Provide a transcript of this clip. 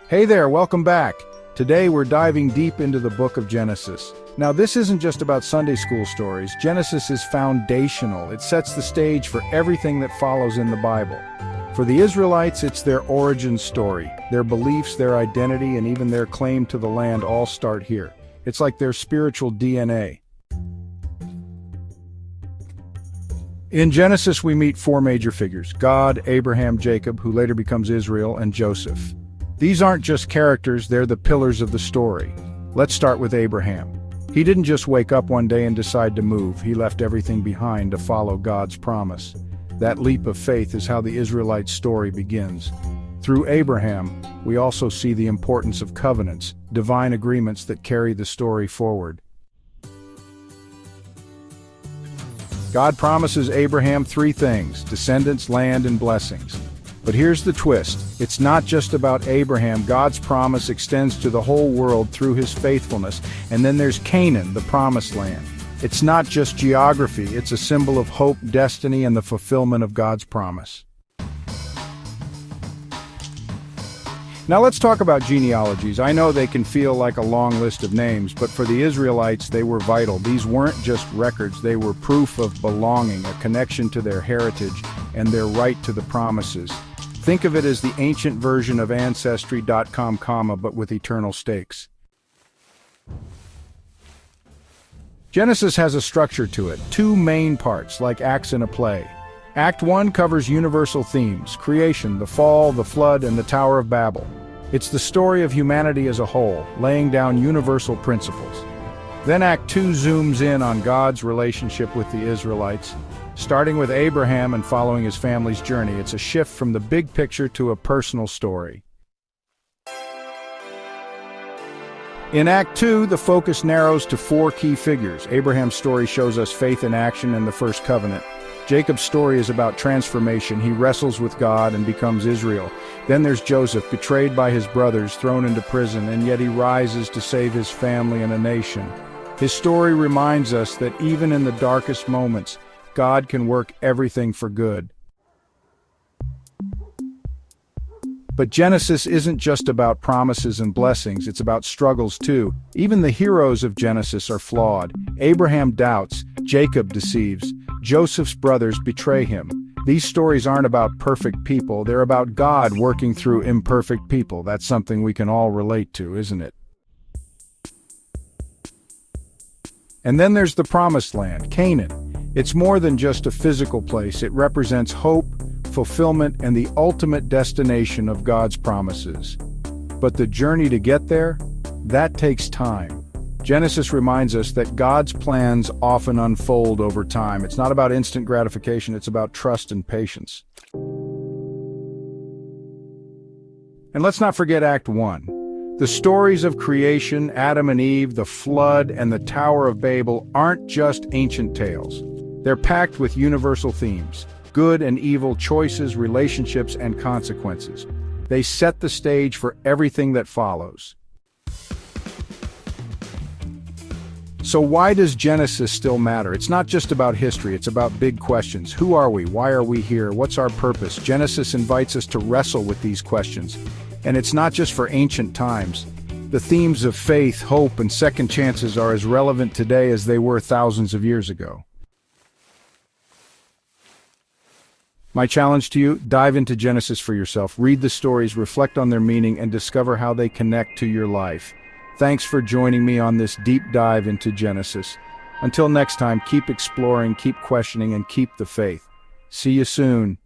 Hey there, welcome back. Today we're diving deep into the book of Genesis. Now this isn't just about Sunday school stories. Genesis is foundational. It sets the stage for everything that follows in the Bible. For the Israelites, it's their origin story. Their beliefs, their identity, and even their claim to the land all start here. It's like their spiritual DNA. In Genesis, we meet four major figures: God, Abraham, Jacob, who later becomes Israel, and Joseph. These aren't just characters, they're the pillars of the story. Let's start with Abraham. He didn't just wake up one day and decide to move. He left everything behind to follow God's promise. That leap of faith is how the Israelite story begins. Through Abraham, we also see the importance of covenants, divine agreements that carry the story forward. God promises Abraham three things: descendants, land, and blessings. But here's the twist. It's not just about Abraham. God's promise extends to the whole world through his faithfulness. And then there's Canaan, the promised land. It's not just geography. It's a symbol of hope, destiny, and the fulfillment of God's promise. Now let's talk about genealogies. I know they can feel like a long list of names, but for the Israelites, they were vital. These weren't just records. They were proof of belonging, a connection to their heritage and their right to the promises. Think of it as the ancient version of Ancestry.com, but with eternal stakes. Genesis has a structure to it, two main parts, like acts in a play. Act 1 covers universal themes: creation, the fall, the flood, and the Tower of Babel. It's the story of humanity as a whole, laying down universal principles. Then Act 2 zooms in on God's relationship with the Israelites. Starting with Abraham and following his family's journey, it's a shift from the big picture to a personal story. In Act 2, the focus narrows to four key figures. Abraham's story shows us faith in action and the first covenant. Jacob's story is about transformation. He wrestles with God and becomes Israel. Then there's Joseph, betrayed by his brothers, thrown into prison, and yet he rises to save his family and a nation. His story reminds us that even in the darkest moments, God can work everything for good. But Genesis isn't just about promises and blessings, it's about struggles too. Even the heroes of Genesis are flawed. Abraham doubts, Jacob deceives, Joseph's brothers betray him. These stories aren't about perfect people, they're about God working through imperfect people. That's something we can all relate to, isn't it? And then there's the promised land, Canaan. It's more than just a physical place. It represents hope, fulfillment, and the ultimate destination of God's promises. But the journey to get there, that takes time. Genesis reminds us that God's plans often unfold over time. It's not about instant gratification, it's about trust and patience. And let's not forget Act 1. The stories of creation, Adam and Eve, the flood, and the Tower of Babel aren't just ancient tales. They're packed with universal themes: good and evil, choices, relationships, and consequences. They set the stage for everything that follows. So why does Genesis still matter? It's not just about history, it's about big questions. Who are we? Why are we here? What's our purpose? Genesis invites us to wrestle with these questions. And it's not just for ancient times. The themes of faith, hope, and second chances are as relevant today as they were thousands of years ago. My challenge to you: dive into Genesis for yourself. Read the stories, reflect on their meaning, and discover how they connect to your life. Thanks for joining me on this deep dive into Genesis. Until next time, keep exploring, keep questioning, and keep the faith. See you soon.